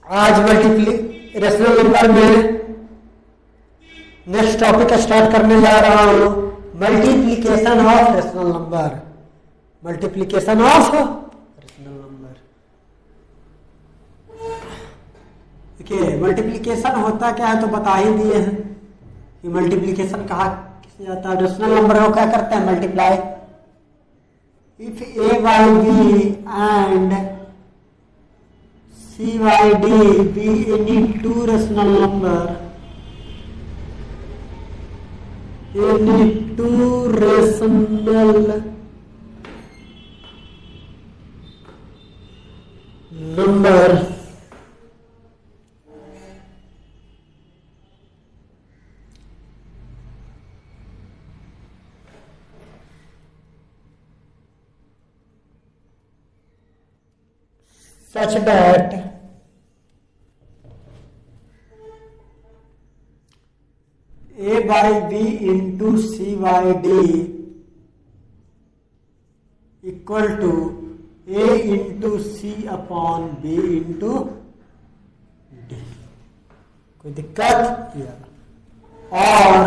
आज rational number में next topic start करने जा रहा हूं, multiplication of rational number. Multiplication of rational number. देखिए मल्टीप्लीकेशन होता क्या है तो बता ही दिए हैं कि मल्टीप्लीकेशन कहा किसे जाता है। रेशनल नंबर को क्या करते हैं, multiply. If A by B and C by D be any two rational number, any two rational number such that A by B into C by D equal to A into C upon B into D। कोई दिक्कत या और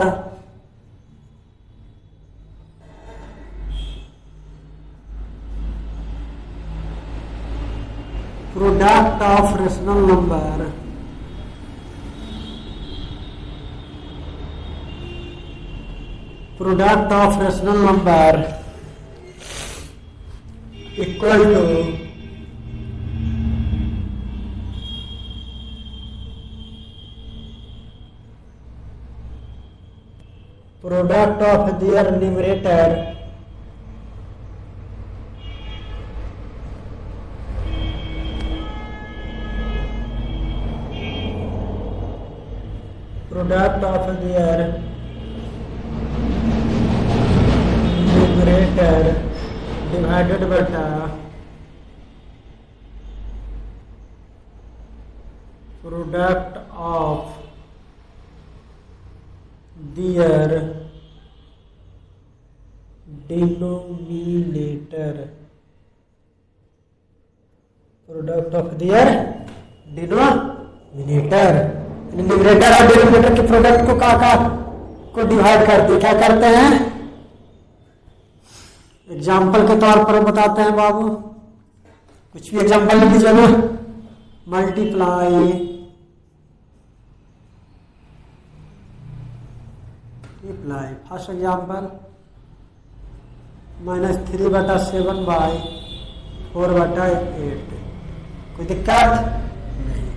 product of rational number equal to product of their numerator divided बटा product of their denominator। Product of their denominator, numerator और denominator के product को divide करते क्या करते हैं। एग्जाम्पल के तौर पर बताते हैं बाबू, कुछ भी एग्जाम्पल लिख दीजिए ना। Multiply first example -3/7 by 4/8। कोई दिक्कत नहीं।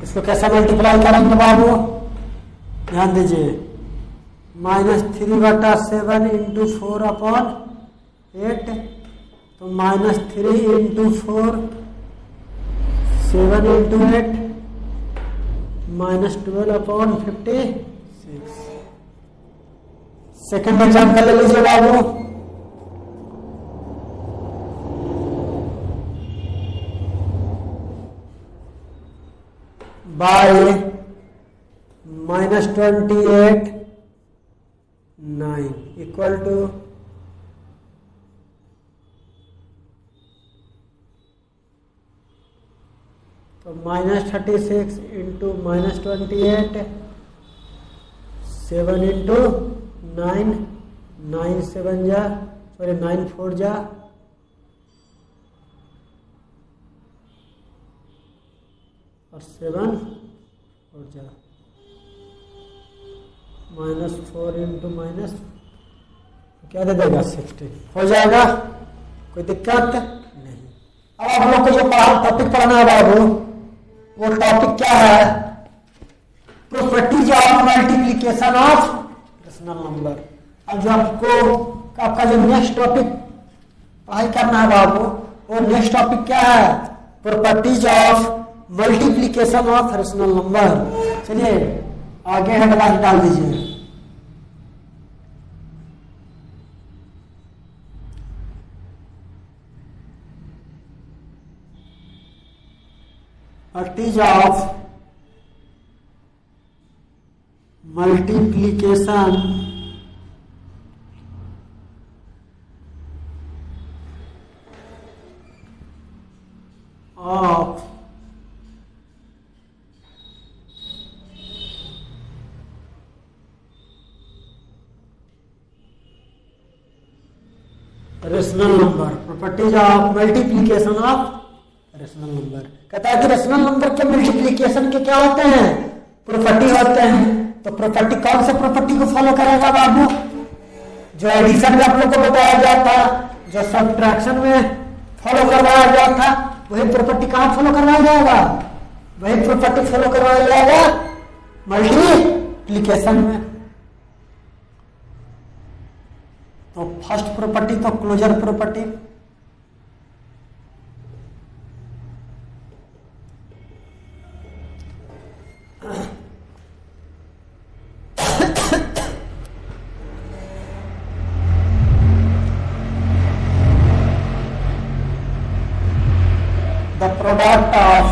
इसको कैसे मल्टीप्लाई करेंगे बाबू, ध्यान दीजिए। -3/7 इंटू 4/8 तो -3 इंटू 4 7 इंटू 8 -12/56। सेकेंड एग्जाम्पल ले लीजिए बाबू। बाय -28 9 इक्वल टू तो -36 इंटू -28 7 इंटू 9 9 7 जा 9 4 जा और 7 और जा -4 इंटू माइनस क्या दे देगा 60 हो जाएगा। कोई दिक्कत नहीं। अब आप लोग को जो टॉपिक पढ़ना है बाबू, वो टॉपिक क्या है, properties of multiplication of rational number. अब जो आपका जो नेक्स्ट टॉपिक पढ़ाई करना है बाबू, वो नेक्स्ट टॉपिक क्या है, properties of multiplication of rational number. चलिए आगे हेडलाइन डाल दीजिए। Properties of multiplication of rational number, properties of multiplication of rational number. कहता है कि रेशनल नंबर के मल्टीप्लीकेशन के क्या होते हैं, प्रॉपर्टी होते हैं। तो प्रॉपर्टी कौन से प्रॉपर्टी को फॉलो करेगा बाबू, जो एडिशन में आप लोग को बताया गया था, जो सब्ट्रैक्शन में फॉलो करवाया गया था, वही प्रॉपर्टी कहां फॉलो करवाया जाएगा, वही प्रॉपर्टी फॉलो करवाया जाएगा मल्टीप्लीकेशन में। तो फर्स्ट प्रॉपर्टी तो closure property, the product of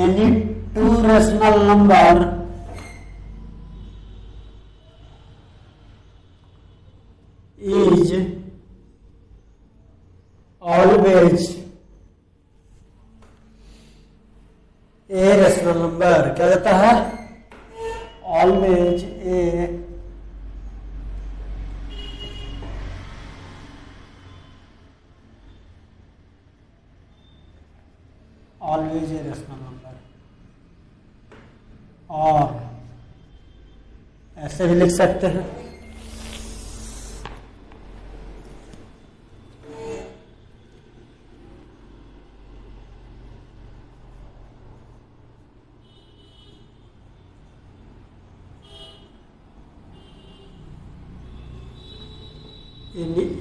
any two rational number is always a rational number। क्या कहता है, always a always a rational number. और ऐसे भी लिख सकते हैं,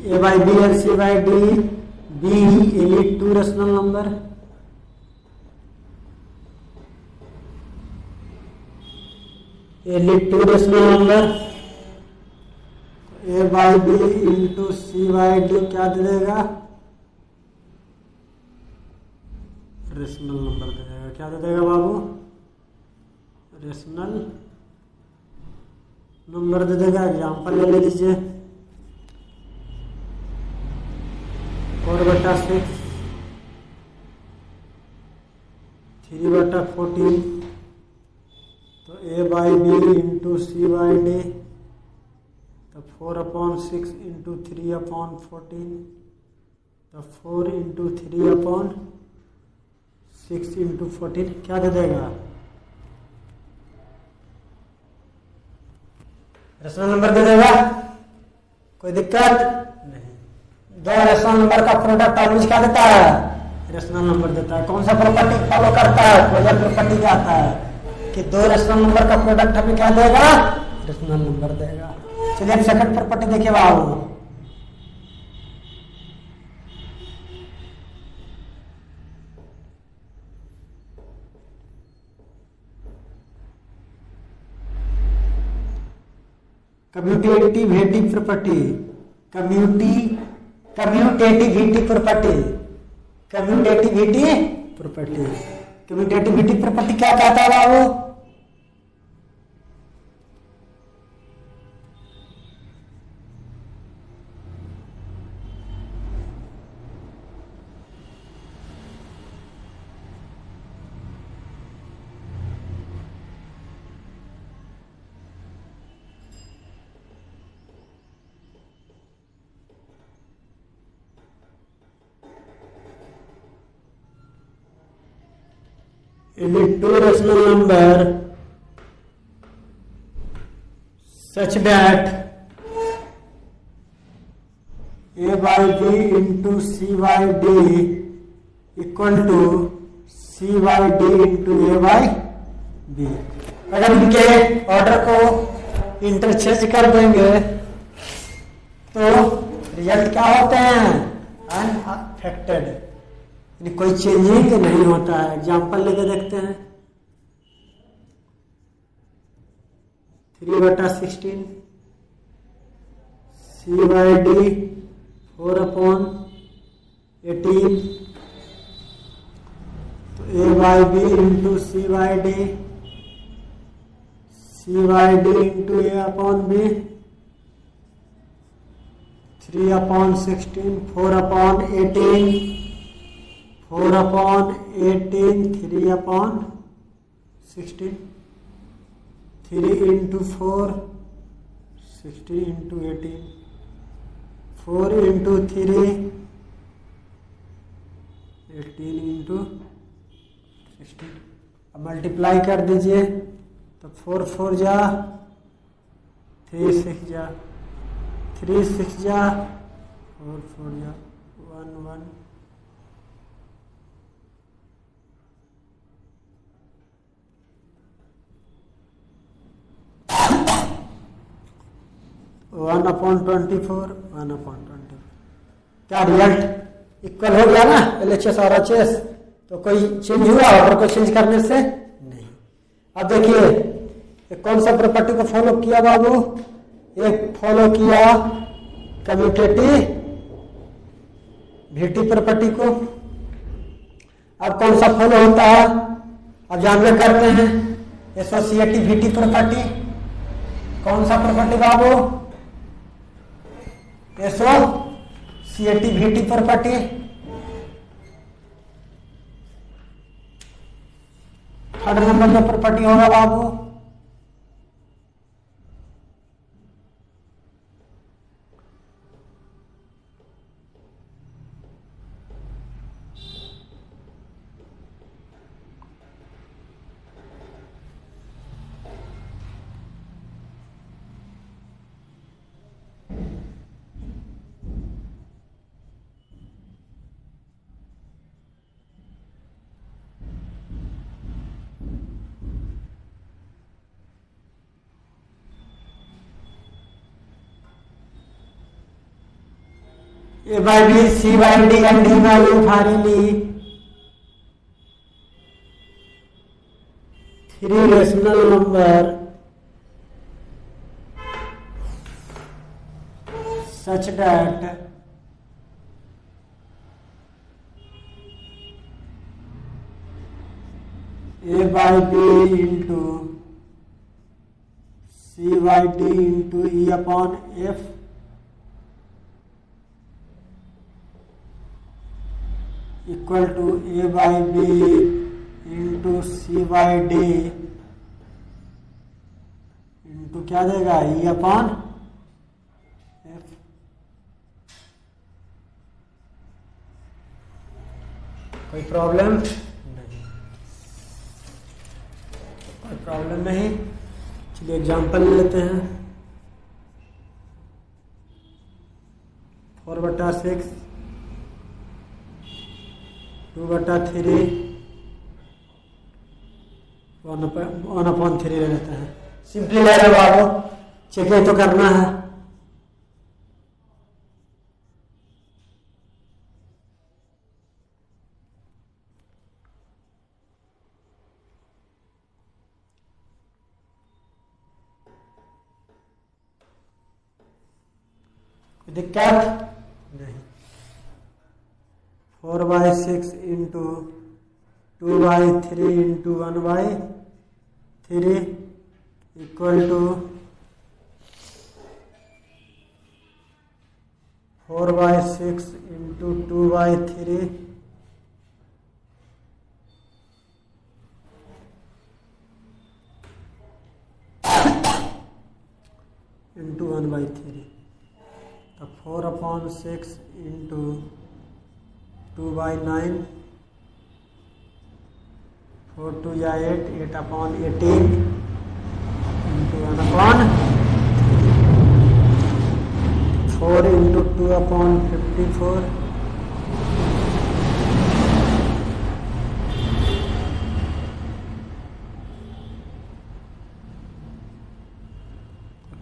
a by B and C by D, be any two rational number, any two rational number, a by B into C by d क्या दे देगा, रेशनल नंबर दे देगा। क्या दे देगा बाबू, रेशनल नंबर दे देगा। एग्जाम्पल ले लीजिए, 4/6, 3/14, तो a by B into C by d, तो 4/6 इंटू 3/14, तो 4 इंटू 3/6 इंटू 14 क्या दे देगा, रेशनल नंबर दे देगा। कोई दिक्कत नहीं, दो रेशनल नंबर का प्रोडक्ट ऑलवेज क्या देता है, रेशनल नंबर देता है। कौन सा प्रॉपर्टी फॉलो करता है, क्लोजर प्रॉपर्टी क्या आता है कि दो रेशनल नंबर का प्रोडक्ट हमें क्या देगा, रेशनल नंबर देगा। चलिए अब सेकंड प्रॉपर्टी देखिए बाबू, commutativity property, commutativity property, commutativity property, commutativity property क्या कहता है बाबू, any two rational number such that a by b into c by d equal to c by d into a by b। अगर इनके order को interchange कर देंगे तो result क्या होते हैं, अनअफेक्टेड, कोई चेंजिंग नहीं होता है। एग्जाम्पल लेके देखते हैं, 3/16, सी बाई डी 4/18, तो a by B into C by d, c by d into a upon b, 3/16, 4/18, 4/18, 3/16, 3 into 4, 16 into 18, 4 into 3, 18 into 16। अब मल्टीप्लाई कर दीजिए तो 4 4 जा, 3 6 जा, 3 6 जा, 4 4 जा, 1 1। One upon 24, 1/24। क्या रिजल्ट इक्वल हो गया ना, LHS और HS? तो कोई चेंज हुआ और कोई चेंज करने से नहीं। अब देखिए कौन सा प्रॉपर्टी को फॉलो किया बाबू? एक फॉलो किया कम्यूटेटिव VT प्रॉपर्टी को। अब कौन सा फॉलो होता है? अब जानवे करते हैं एसोसिएटिव VT प्रॉपर्टी। कौन सा प्रॉपर्टी बाबू? Associative VT property. Third number का प्रॉपर्टी होगा बाबू A by B, C by D and D by E finally 3 rational number such that A by B into C by D into E upon F equal to A by B into C by D into क्या देगा? E upon F। कोई problem नहीं, कोई problem नहीं। चलिए example लेते हैं। 4/6, 2/3, 1/3 ले लेते हैं। सिंपली ले रहे बाबू, चेक तो करना है। कोई दिक्कत नहीं। 4/6 into 2/3 into 1/3 equal to 4/6 into 2/3 into 1/3। तो 4/6 इंटू 2/9, 4 2 या 8, 8/18 इंटू 1/4 इंटू 2/54।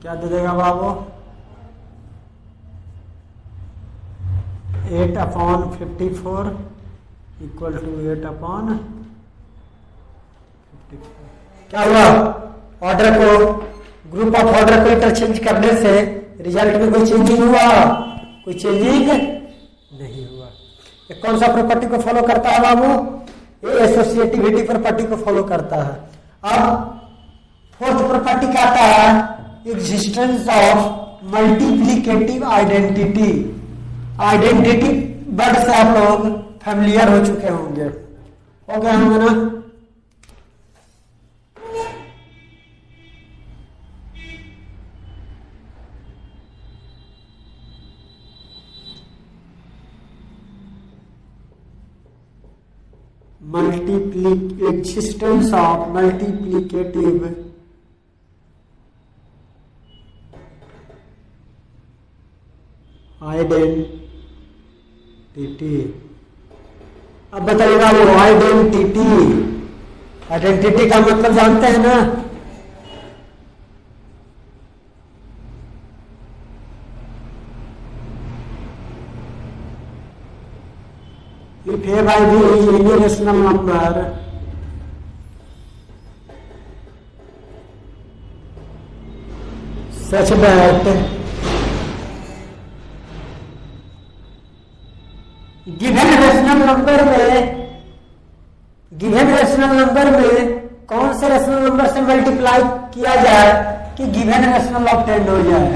क्या दे देगा बाबू? 8/54 इक्वल टू 8/54। क्या हुआ? ऑर्डर को, ग्रुप ऑफ ऑर्डर को इंटरचेंज करने से रिजल्ट में कोई चेंजिंग हुआ? कोई चेंजिंग नहीं हुआ। ये कौन सा प्रॉपर्टी को फॉलो करता है बाबू? ये एसोसिएटिविटी प्रॉपर्टी को फॉलो करता है। अब फोर्थ प्रॉपर्टी क्या आता है? Existence of multiplicative identity. Identity word से आप लोग फैमिलियर हो चुके होंगे, हो गए होंगे ना? existence of multiplicative identity. अब बताइएगा वो आइडेंटिटी का मतलब जानते हैं ना? If a by b is any rational number such that given rational number में कौन से रेशनल नंबर से मल्टीप्लाई किया जाए कि गिवन रेशनल ऑब्टेंड हो जाए?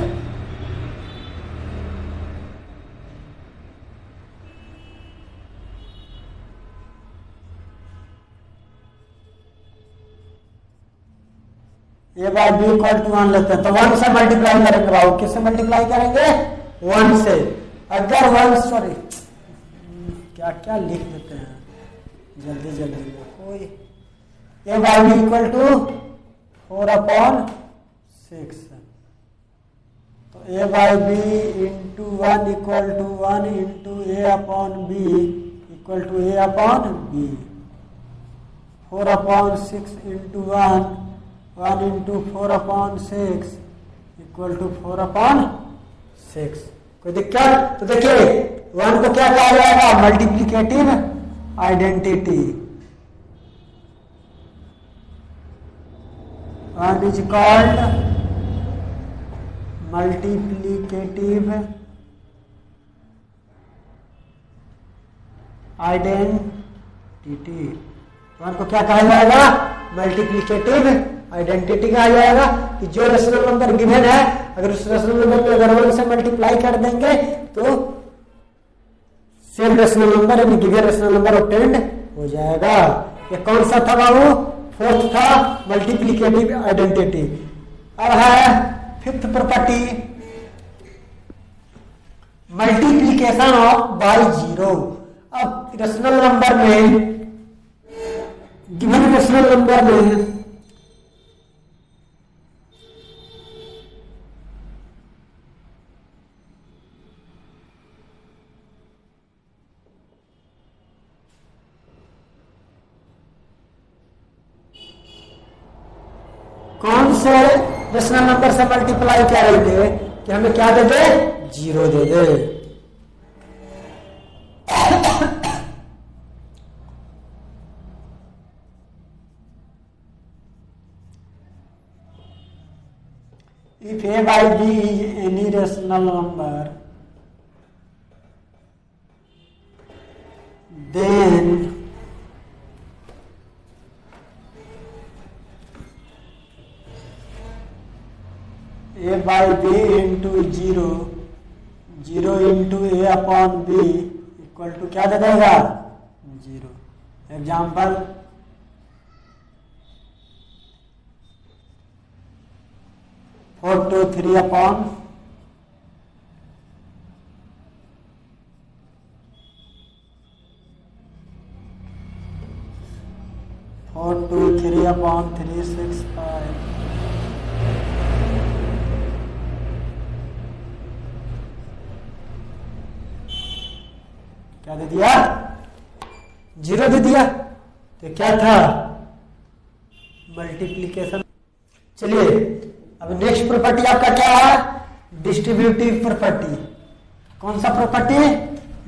ए बाय बी इक्वल टू 1 लेते हैं तो 1 से मल्टीप्लाई करेंगे बाबू। किससे मल्टीप्लाई करेंगे? 1 से। अगर 1 सॉरी क्या क्या लिख देते हैं जल्दी जल्दी में कोई। A by b equal to 4/6 तो a by b into 1 equal to 1 into a upon b equal to a upon b. 4/6 into 1 into 4/6 equal to 4/6। कोई दिक्कत? तो देखिए 1 को क्या कहा जाएगा? Multiplicative identity. 1 is called multiplicative identity. 1 को क्या कहा जाएगा? मल्टीप्लिकेटिव आइडेंटिटी कहा जाएगा कि जो रेशनल नंबर गिवन है अगर उस रेशनल नंबर को अगर 1 से मल्टीप्लाई कर देंगे तो सेम रेशनल नंबर यानी गिवन रेशनल नंबर ऑब्टेंड हो जाएगा। ये कौन सा था बाबू? 4th था मल्टीप्लिकेटिव आइडेंटिटी। अब है 5th property multiplication of by 0। अब रेशनल नंबर में गिवन रेशनल नंबर में कौन से रेशनल नंबर से मल्टीप्लाई करेंगे कि हमें क्या दे दे? 0 दे दे। If a by b is any rational number, then a by b into 0 into a upon b equal to क्या दे देगा? 0। Example 4 to 3 upon 4 to 3 upon 3 6 5 क्या दे दिया? 0 दे दिया। तो क्या था? मल्टीप्लिकेशन। चलिए अब नेक्स्ट प्रॉपर्टी आपका क्या है? Distributive property. कौन सा प्रॉपर्टी?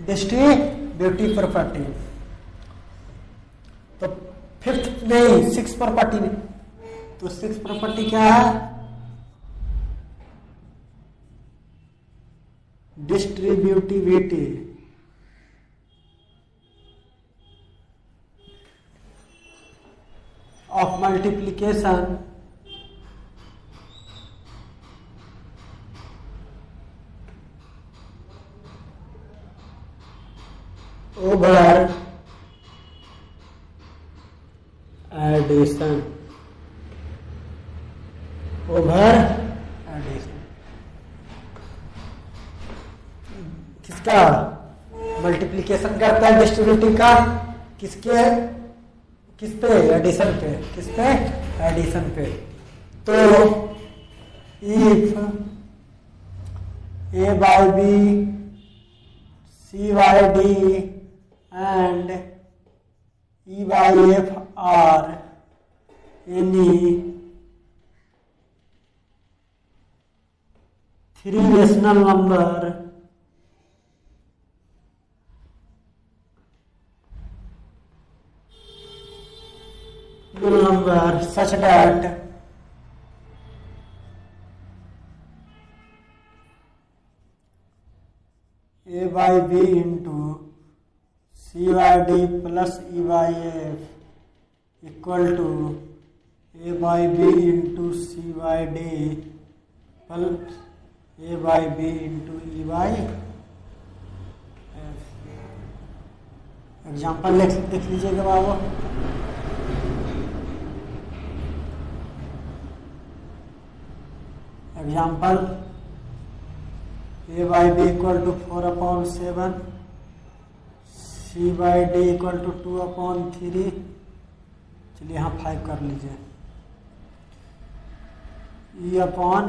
Distributive property. तो 5th नहीं 6th प्रॉपर्टी नहीं। तो 6th प्रॉपर्टी क्या है? Distributivity of multiplication over addition किसका मल्टीप्लिकेशन करता है? डिस्ट्रीब्यूटिव का किसके किस पे? एडिशन पे। किस पे? एडिशन पे। तो if A by B C by D and E by F are any three rational number such that a by b into c by d plus e by f equal to a by b into c by d plus a by b into e by f। Example लिख लीजिएगा बाबू। Example a by b equal to 4/7, c by d equal to 2/3। चलिए यहाँ 5 कर लीजिए। e upon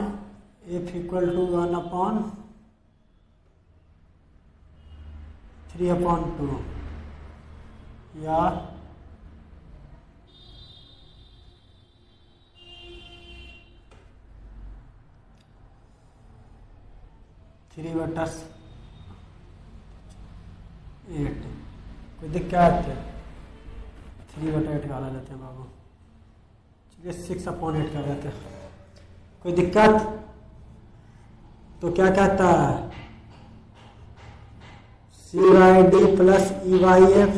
f equal to 1/3/2 या 3/8। कोई दिक्कत? 3/8 निकाला लेते हैं बाबू। चलिए 6/8 कर देते हैं। कोई दिक्कत? तो क्या कहता है? C by D plus E by F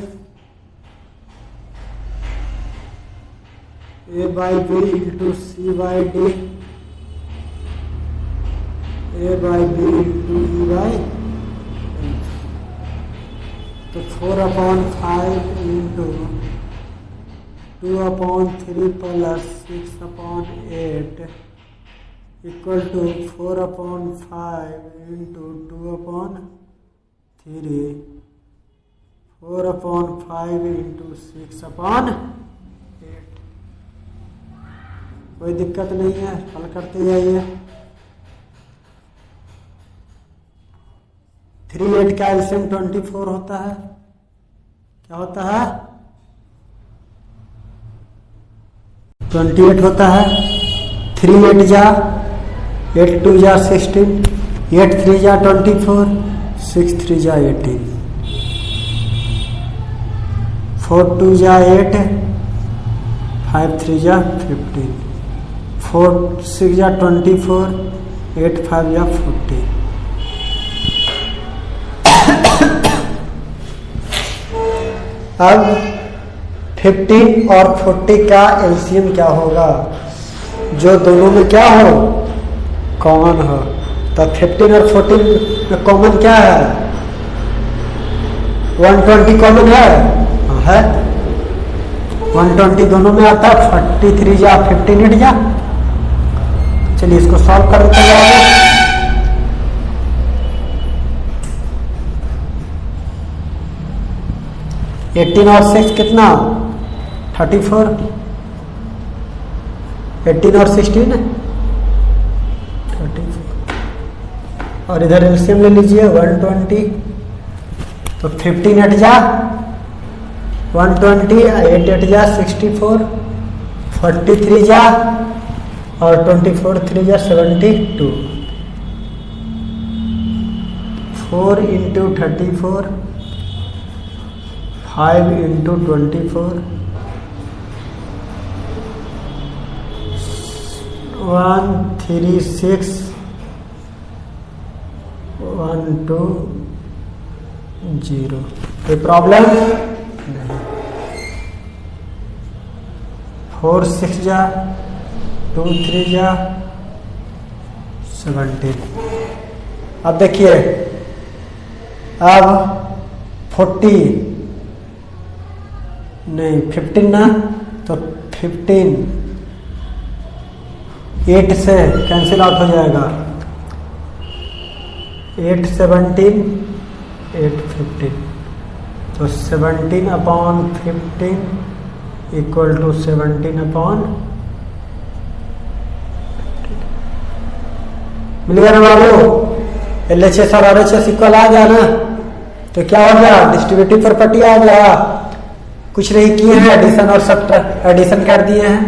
A by B into C by D A by B into E by F. तो 4/5 into 2/3 plus 6/8 equal to 4/5 into 2/3 4/5 into 6/8। कोई दिक्कत नहीं है, हल करते जाइए। 3 8 का एलसीएम 24 होता है। क्या होता है? 28 होता है। 3 8 जा 8 2 जा 16, 8 3 जा 24, 6 3 जा 18, 4 2 जा 8, 5 3 जा 15, 4 6 जा 24, 8 5 जा 40। अब 15 और 40 का एलसीएम क्या होगा? जो दोनों में क्या हो? कॉमन हो। तो 15 और 40 में कॉमन क्या है? 120 कॉमन है। हाँ है, 120 दोनों में आता है। 43 जा 15 8 जा। चलिए इसको सॉल्व कर देते हैं। 18 और 6 कितना? 34। 18 और 16 34। और इधर एलसीएम ले लीजिए 120। तो 15 8 जा 120, 8 8 जा 64, 43 जा और 24 3 जा 72। 4 इंटू 34, 5 इंटू 24, 1 3 6 1 2 0। कोई प्रॉब्लम नहीं। 4 6 जा 2 3 जा 17। अब देखिए, अब 40 नहीं 15 ना, तो 15 8 से कैंसिल आउट हो जाएगा। 8 17 8 15। तो 17/15 इक्वल टू 17/, मिल गया ना बाबू। LHS और RHS इक्वल आ गया ना, तो क्या हो गया, डिस्ट्रीब्यूटिव प्रॉपर्टी आ गया। कुछ नहीं किए हैं, एडिशन और सब्ट्रैक्ट, एडिशन कर दिए हैं।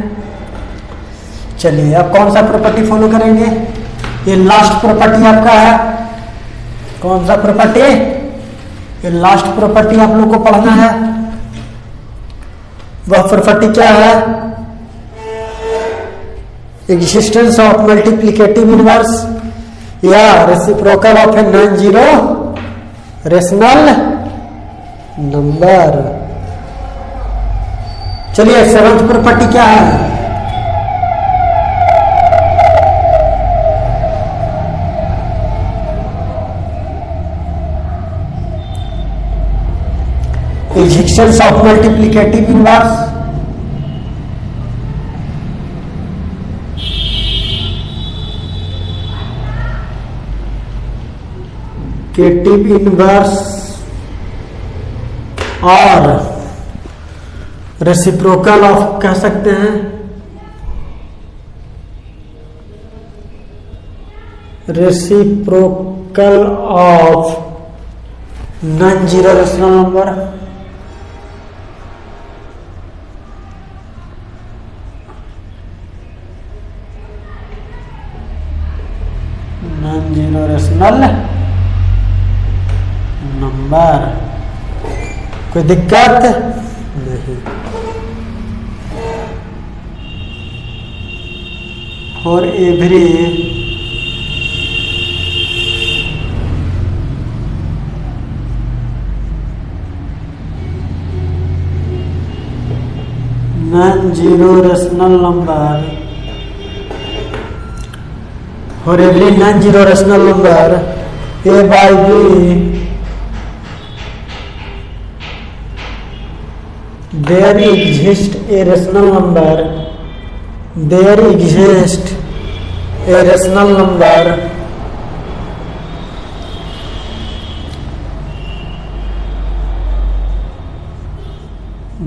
चलिए अब कौन सा प्रॉपर्टी फॉलो करेंगे, ये लास्ट प्रॉपर्टी आपका है। कौन सा प्रॉपर्टी, ये लास्ट प्रॉपर्टी आप लोग को पढ़ना है। वह प्रॉपर्टी क्या है, एग्जिस्टेंस ऑफ मल्टीप्लिकेटिव इनवर्स या reciprocal of a non zero rational number. चलिए सेवंथ प्रॉपर्टी क्या है, एग्जिस्टेंस ऑफ मल्टीप्लिकेटिव इनवर्स केटिव इनवर्स और रेसिप्रोकल ऑफ कह सकते हैं, reciprocal of non zero rational number. Non zero rational number, कोई दिक्कत नहीं। For every non zero rational number, for every non zero rational number A by B there exists a rational number, there exists a rational number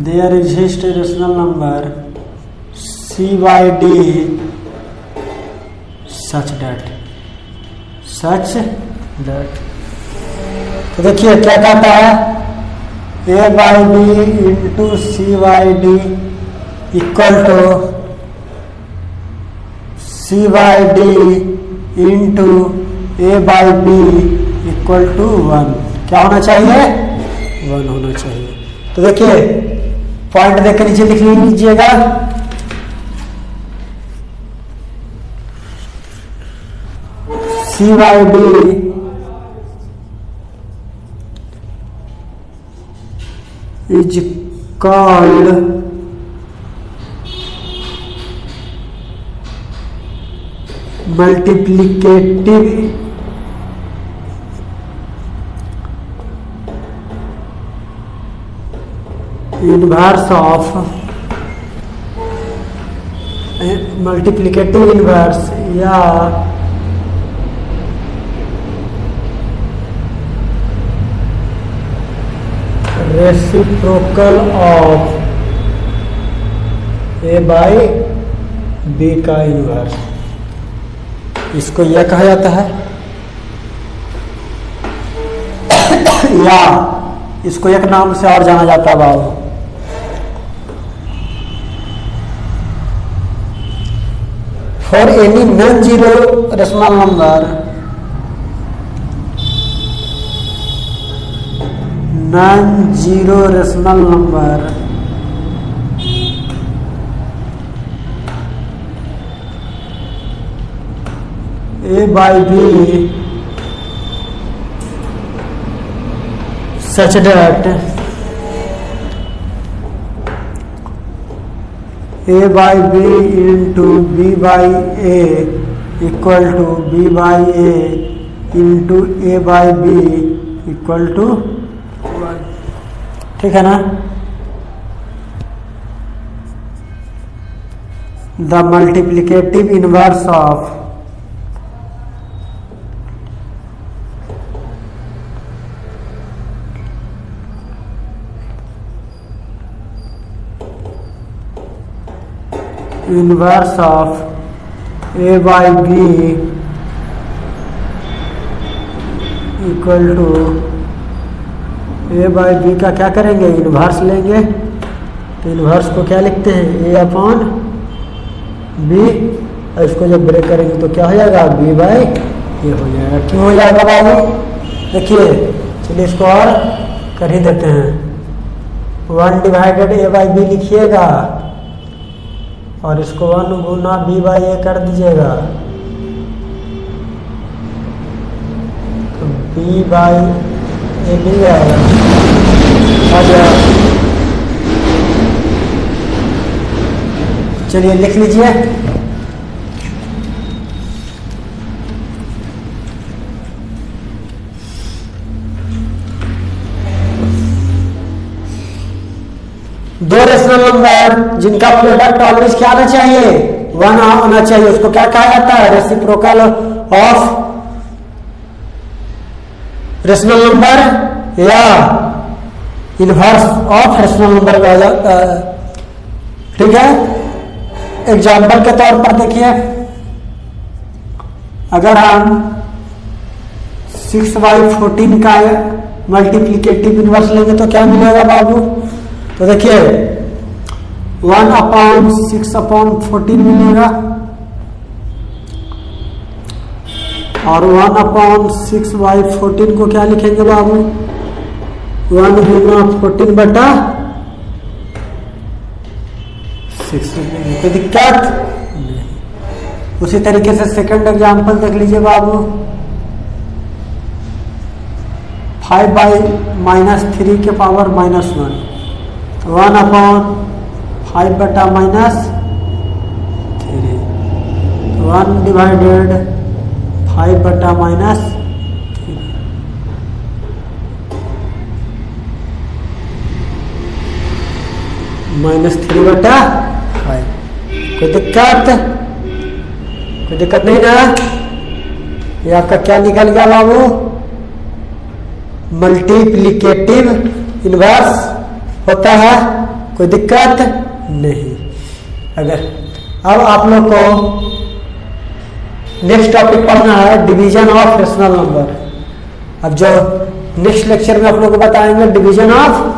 there exists a rational number C by D such that तो देखिए क्या कहता है, A by B into C by D equal to C by D into A by B equal to 1। क्या होना चाहिए, 1 होना चाहिए। तो देखिए पॉइंट देख कर नीचे लिख लीजिएगा, C by D is called multiplicative inverse of multiplicative inverse या reciprocal of A by B का इनवर्स, इसको यह कहा जाता है या इसको एक नाम से और जाना जाता है बाबू, for any non zero rational number, non zero rational number A by B such that A by B into B by A equal to B by A into A by B equal to 1। ठीक है ना। The multiplicative inverse of inverse of A by B equal to A by B का क्या करेंगे, inverse लेंगे। तो inverse को क्या लिखते हैं, ए अपॉन बी, और इसको जब ब्रेक करेंगे तो क्या हो जाएगा, बी बाई ए हो जाएगा। क्यों हो जाएगा बाबू, देखिए चलिए इसको और कर ही देते हैं। 1 डिवाइडेड ए बाई बी लिखिएगा और इसको 1 गुना बी बाई ए कर दीजिएगा, तो बी बाई ए मिल जाएगा। आ जाएगा, चलिए लिख लीजिए। दो रेशनल नंबर जिनका प्रोडक्ट ऑलवेज क्या आना चाहिए, 1 आना चाहिए, उसको क्या कहा जाता है, रेसिप्रोकल ऑफ रेशनल नंबर या इनवर्स ऑफ रेशनल नंबर कहा जाता है। ठीक है, एग्जाम्पल के तौर पर देखिए, अगर हम 6/14 का मल्टीप्लीकेटिव इनवर्स लेंगे तो क्या मिलेगा बाबू, तो देखिए 1/6/14 मिलेगा और 1/6/14 को क्या लिखेंगे बाबू, 1 गुना 14 बटा 6 लिखेंगे। कोई दिक्कत नहीं। उसी तरीके से सेकंड एग्जांपल देख लीजिए बाबू, 5/-3 के पावर -1, 1/5 बटा -3, 1 डिवाइडेड 5 बटा -3, -3 बटा 5। कोई दिक्कत नहीं ना, ये आपका क्या निकल गया बाबू, मल्टीप्लिकेटिव इनवर्स होता है। कोई दिक्कत नहीं। अगर अब आप लोग को नेक्स्ट टॉपिक पढ़ना है डिवीजन ऑफ रेशनल नंबर। अब जो नेक्स्ट लेक्चर में आप लोग को बताएंगे डिवीजन ऑफ